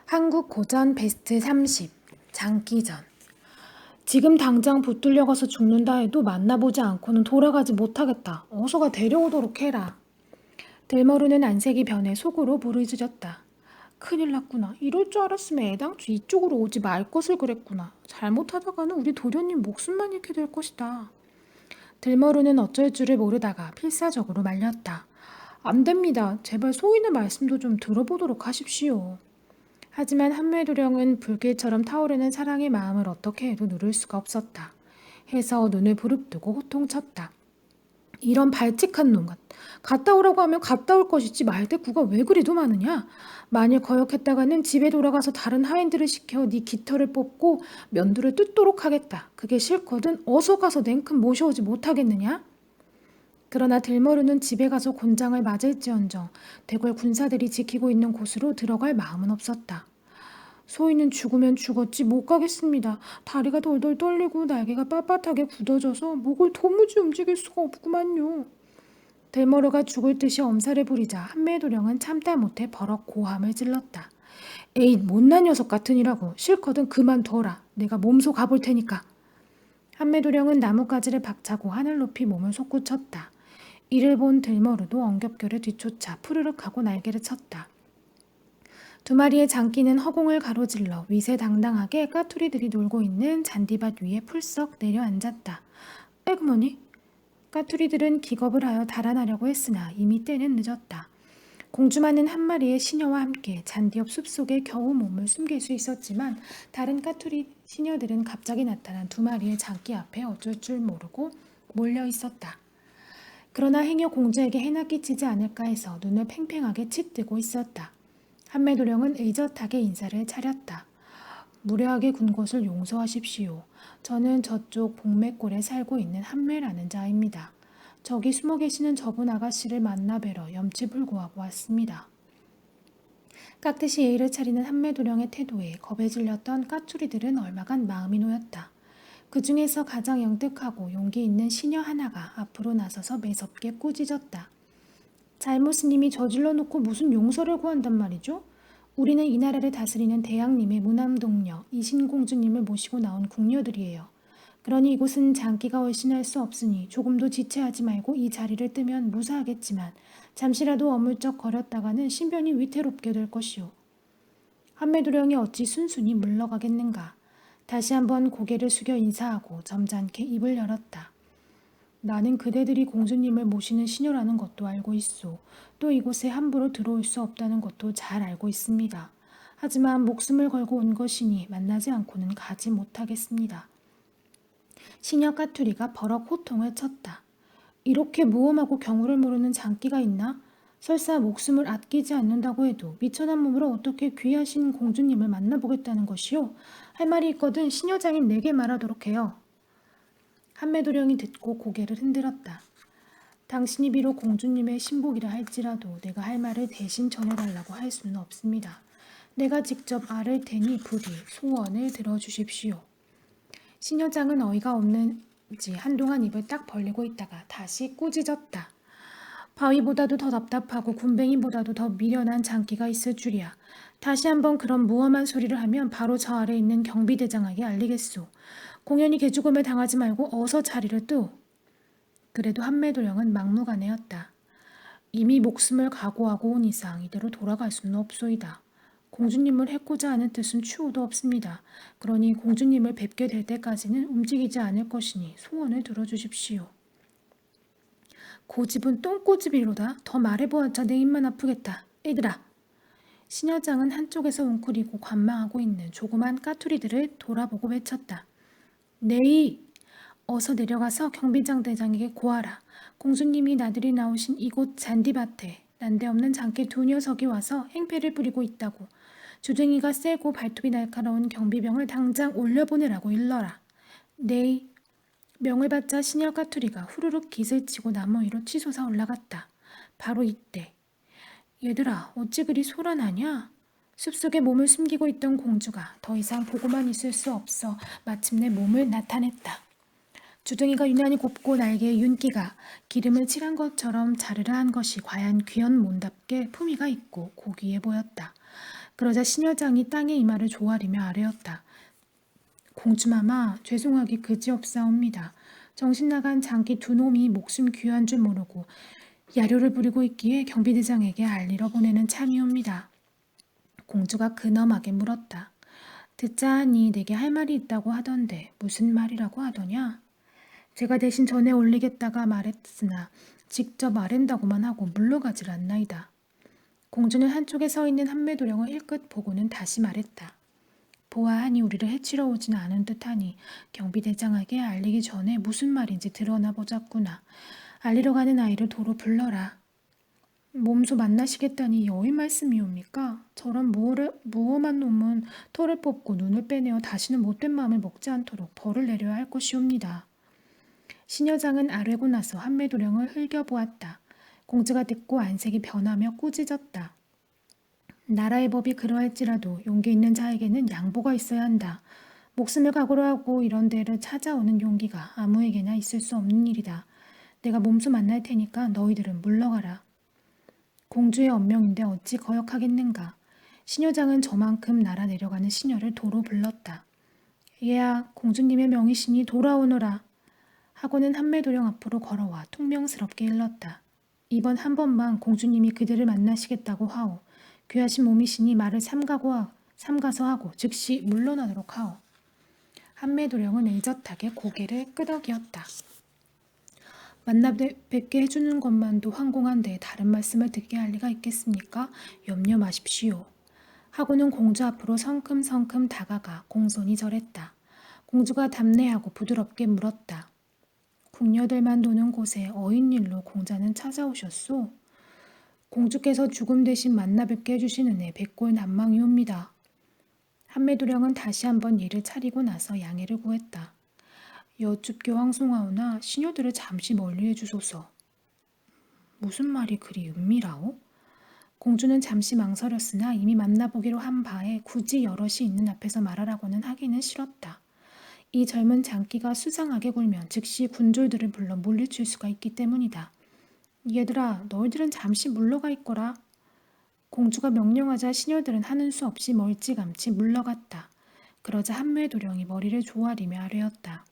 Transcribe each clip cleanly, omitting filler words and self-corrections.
한국 고전 베스트 30 장기전. 지금 당장 붙들려 가서 죽는다 해도 만나보지 않고는 돌아가지 못하겠다. 어서가 데려오도록 해라. 들머루는 안색이 변해 속으로 부르짖었다. 큰일 났구나. 이럴 줄 알았으면 애당초 이쪽으로 오지 말 것을 그랬구나. 잘못하다가는 우리 도련님 목숨만 잃게 될 것이다. 들머루는 어쩔 줄을 모르다가 필사적으로 말렸다. 안 됩니다. 제발 소인의 말씀도 좀 들어보도록 하십시오. 하지만 한매도령은 불길처럼 타오르는 사랑의 마음을 어떻게 해도 누를 수가 없었다. 해서 눈을 부릅뜨고 호통쳤다. 이런 발칙한 놈. 갔다 오라고 하면 갔다 올 것이지 말대꾸가 왜 그리도 많으냐? 만일 거역했다가는 집에 돌아가서 다른 하인들을 시켜 네 깃털을 뽑고 면두를 뜯도록 하겠다. 그게 싫거든 어서 가서 냉큼 모셔오지 못하겠느냐? 그러나 들머루는 집에 가서 곤장을 맞을지언정 대궐 군사들이 지키고 있는 곳으로 들어갈 마음은 없었다. 소희는 죽으면 죽었지 못 가겠습니다. 다리가 돌돌 떨리고 날개가 빳빳하게 굳어져서 목을 도무지 움직일 수가 없구만요. 들머루가 죽을 듯이 엄살을 부리자 한매도령은 참다 못해 버럭 고함을 질렀다. 에이 못난 녀석 같으니라고 싫거든 그만둬라. 내가 몸소 가볼 테니까. 한매도령은 나뭇가지를 박차고 하늘 높이 몸을 솟구쳤다. 이를 본 들머루도 엉겹결에 뒤쫓아 푸르륵 하고 날개를 쳤다. 두 마리의 장기는 허공을 가로질러 위세당당하게 까투리들이 놀고 있는 잔디밭 위에 풀썩 내려앉았다. 에그머니? 까투리들은 기겁을 하여 달아나려고 했으나 이미 때는 늦었다. 공주마는 한 마리의 시녀와 함께 잔디 옆 숲속에 겨우 몸을 숨길 수 있었지만 다른 까투리 시녀들은 갑자기 나타난 두 마리의 장기 앞에 어쩔 줄 모르고 몰려 있었다. 그러나 행여 공주에게 해나 끼치지 않을까 해서 눈을 팽팽하게 치뜨고 있었다. 한매도령은 의젓하게 인사를 차렸다. 무례하게 군 것을 용서하십시오. 저는 저쪽 복맥골에 살고 있는 한매라는 자입니다. 저기 숨어 계시는 저분 아가씨를 만나 뵈러 염치불구하고 왔습니다. 깍듯이 예의를 차리는 한매도령의 태도에 겁에 질렸던 까투리들은 얼마간 마음이 놓였다. 그 중에서 가장 영특하고 용기 있는 시녀 하나가 앞으로 나서서 매섭게 꾸짖었다. 잘못은 이미 저질러 놓고 무슨 용서를 구한단 말이죠? 우리는 이 나라를 다스리는 대왕님의 무남동녀 이신공주님을 모시고 나온 궁녀들이에요. 그러니 이곳은 장기가 얼씬할 수 없으니 조금도 지체하지 말고 이 자리를 뜨면 무사하겠지만 잠시라도 어물쩍 거렸다가는 신변이 위태롭게 될 것이오. 한매도령이 어찌 순순히 물러가겠는가. 다시 한번 고개를 숙여 인사하고 점잖게 입을 열었다. 나는 그대들이 공주님을 모시는 시녀라는 것도 알고 있소. 또 이곳에 함부로 들어올 수 없다는 것도 잘 알고 있습니다. 하지만 목숨을 걸고 온 것이니 만나지 않고는 가지 못하겠습니다. 시녀 까투리가 버럭 호통을 쳤다. 이렇게 무엄하고 경우를 모르는 장기가 있나? 설사 목숨을 아끼지 않는다고 해도 미천한 몸으로 어떻게 귀하신 공주님을 만나보겠다는 것이오? 할 말이 있거든 시녀장인 내게 말하도록 해요. 한매도령이 듣고 고개를 흔들었다. 당신이 비록 공주님의 신복이라 할지라도 내가 할 말을 대신 전해달라고 할 수는 없습니다. 내가 직접 아를 테니 부디 소원을 들어주십시오. 시녀장은 어이가 없는지 한동안 입을 딱 벌리고 있다가 다시 꾸짖었다. 바위보다도 더 답답하고 군뱅이보다도 더 미련한 장기가 있을 줄이야. 다시 한번 그런 무엄한 소리를 하면 바로 저 아래 있는 경비대장에게 알리겠소. 공연히 개죽음을 당하지 말고 어서 자리를 뜨오. 그래도 한매도령은 막무가내였다. 이미 목숨을 각오하고 온 이상 이대로 돌아갈 수는 없소이다. 공주님을 해코자 하는 뜻은 추호도 없습니다. 그러니 공주님을 뵙게 될 때까지는 움직이지 않을 것이니 소원을 들어주십시오. 고집은 똥꼬집이로다. 더 말해보았자 내 입만 아프겠다. 얘들아. 시녀장은 한쪽에서 웅크리고 관망하고 있는 조그만 까투리들을 돌아보고 외쳤다. 네이! 어서 내려가서 경비장 대장에게 고하라. 공주님이 나들이 나오신 이곳 잔디밭에 난데없는 장기 두 녀석이 와서 행패를 부리고 있다고. 주둥이가 세고 발톱이 날카로운 경비병을 당장 올려보내라고 일러라. 네이! 명을 받자 시녀 까투리가 후루룩 깃을 치고 나무 위로 치솟아 올라갔다. 바로 이때 얘들아 어찌 그리 소란하냐? 숲속에 몸을 숨기고 있던 공주가 더 이상 보고만 있을 수 없어 마침내 몸을 나타냈다. 주둥이가 유난히 곱고 날개에 윤기가 기름을 칠한 것처럼 자르르한 것이 과연 귀연 몸답게 품위가 있고 고귀해 보였다. 그러자 신여장이 땅에 이마를 조아리며 아뢰었다. 공주마마, 죄송하기 그지없사옵니다. 정신 나간 장기 두 놈이 목숨 귀한 줄 모르고 야료를 부리고 있기에 경비대장에게 알리러 보내는 참이옵니다. 공주가 근엄하게 물었다. 듣자 하니 내게 할 말이 있다고 하던데 무슨 말이라고 하더냐? 제가 대신 전에 올리겠다가 말했으나 직접 아랜다고만 하고 물러가질 않나이다. 공주는 한쪽에 서 있는 한매도령을 힐끗 보고는 다시 말했다. 보아하니 우리를 해치러 오진 않은 듯하니 경비대장에게 알리기 전에 무슨 말인지 드러나 보자꾸나. 알리러 가는 아이를 도로 불러라. 몸소 만나시겠다니 여의 말씀이옵니까? 저런 무엄한 놈은 털을 뽑고 눈을 빼내어 다시는 못된 마음을 먹지 않도록 벌을 내려야 할 것이옵니다. 신여장은 아뢰고 나서 한매도령을 흘겨보았다. 공주가 듣고 안색이 변하며 꾸짖었다. 나라의 법이 그러할지라도 용기 있는 자에게는 양보가 있어야 한다. 목숨을 각오로 하고 이런 데를 찾아오는 용기가 아무에게나 있을 수 없는 일이다. 내가 몸소 만날 테니까 너희들은 물러가라. 공주의 언명인데 어찌 거역하겠는가. 신여장은 저만큼 날아 내려가는 시녀를 도로 불렀다. 얘야, 공주님의 명이시니 돌아오너라. 하고는 한매도령 앞으로 걸어와 퉁명스럽게 일렀다. 이번 한 번만 공주님이 그들을 만나시겠다고 하오. 귀하신 몸이시니 말을 삼가서 하고 즉시 물러나도록 하오. 한매도령은 의젓하게 고개를 끄덕이었다. 만나 뵙게 해주는 것만도 황공한데 다른 말씀을 듣게 할 리가 있겠습니까? 염려 마십시오. 하고는 공주 앞으로 성큼성큼 다가가 공손히 절했다. 공주가 담내하고 부드럽게 물었다. 궁녀들만 도는 곳에 어인일로 공자는 찾아오셨소? 공주께서 죽음 대신 만나 뵙게 해주시는 애 백골난망이옵니다. 한매도령은 다시 한번 예를 차리고 나서 양해를 구했다. 여쭙게 황송하오나 시녀들을 잠시 멀리 해주소서. 무슨 말이 그리 은밀하오? 공주는 잠시 망설였으나 이미 만나보기로 한 바에 굳이 여럿이 있는 앞에서 말하라고는 하기는 싫었다. 이 젊은 장기가 수상하게 굴면 즉시 군졸들을 불러 물리칠 수가 있기 때문이다. 얘들아, 너희들은 잠시 물러가 있거라. 공주가 명령하자 시녀들은 하는 수 없이 멀찌감치 물러갔다. 그러자 한매도령이 머리를 조아리며 아뢰었다.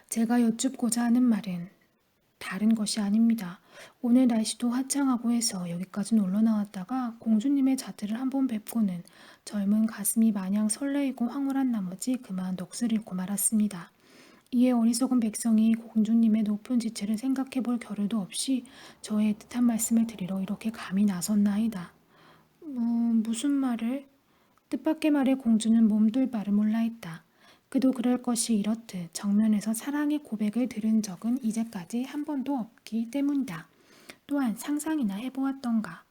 제가 여쭙고자 하는 말은 다른 것이 아닙니다. 오늘 날씨도 화창하고 해서 여기까지 놀러 나왔다가 공주님의 자태를 한번 뵙고는 젊은 가슴이 마냥 설레이고 황홀한 나머지 그만 넋을 잃고 말았습니다. 이에 어리석은 백성이 공주님의 높은 지체를 생각해 볼 겨를도 없이 저의 뜻한 말씀을 드리러 이렇게 감히 나섰나이다. 무슨 말을? 뜻밖의 말에 공주는 몸둘 바를 몰라 했다. 그도 그럴 것이 이렇듯 정면에서 사랑의 고백을 들은 적은 이제까지 한 번도 없기 때문이다. 또한 상상이나 해보았던가.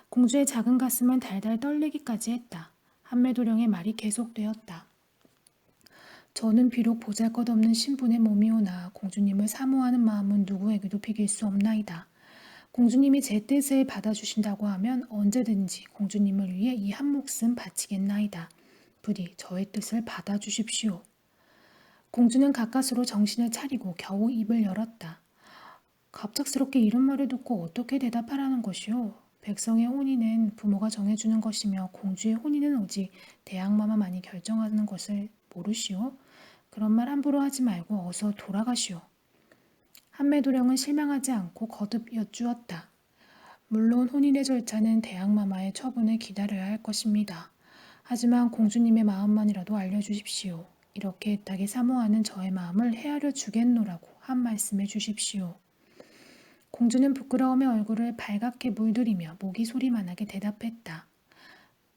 공주의 작은 가슴은 달달 떨리기까지 했다. 한매도령의 말이 계속되었다. 저는 비록 보잘것없는 신분의 몸이오나 공주님을 사모하는 마음은 누구에게도 비길 수 없나이다. 공주님이 제 뜻을 받아주신다고 하면 언제든지 공주님을 위해 이 한 몫은 바치겠나이다. 부디 저의 뜻을 받아주십시오. 공주는 가까스로 정신을 차리고 겨우 입을 열었다. 갑작스럽게 이런 말을 듣고 어떻게 대답하라는 것이오? 백성의 혼인은 부모가 정해주는 것이며 공주의 혼인은 오직 대항마마만이 결정하는 것을 모르시오? 그런 말 함부로 하지 말고 어서 돌아가시오. 한매도령은 실망하지 않고 거듭 여쭈었다. 물론 혼인의 절차는 대항마마의 처분을 기다려야 할 것입니다. 하지만 공주님의 마음만이라도 알려주십시오. 이렇게 애타게 사모하는 저의 마음을 헤아려 주겠노라고 한 말씀해 주십시오. 공주는 부끄러움에 얼굴을 발갛게 물들이며 목이 소리만하게 대답했다.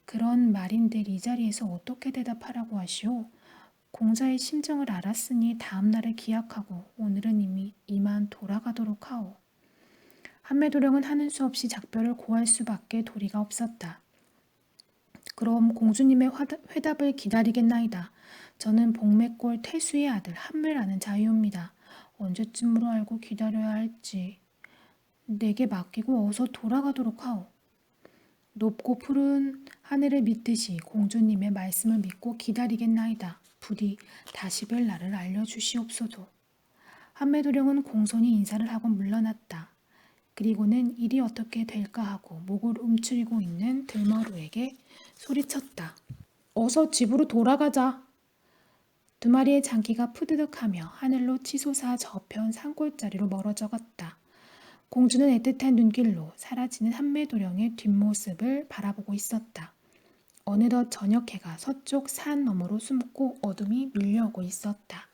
그런 말인들 이 자리에서 어떻게 대답하라고 하시오? 공자의 심정을 알았으니 다음 날을 기약하고 오늘은 이미 이만 돌아가도록 하오. 한매도령은 하는 수 없이 작별을 고할 수밖에 도리가 없었다. 그럼 공주님의 회답을 기다리겠나이다. 저는 복맥골 태수의 아들 한매라는 자이옵니다. 언제쯤으로 알고 기다려야 할지 내게 맡기고 어서 돌아가도록 하오. 높고 푸른 하늘을 믿듯이 공주님의 말씀을 믿고 기다리겠나이다. 부디 다시 뵐 날을 알려주시옵소서. 한매도령은 공손히 인사를 하고 물러났다. 그리고는 일이 어떻게 될까 하고 목을 움츠리고 있는 들머루에게 소리쳤다. 어서 집으로 돌아가자. 두 마리의 장기가 푸드득하며 하늘로 치솟아 저편 산골짜리로 멀어져 갔다. 공주는 애틋한 눈길로 사라지는 한매도령의 뒷모습을 바라보고 있었다. 어느덧 저녁 해가 서쪽 산 너머로 숨고 어둠이 밀려오고 있었다.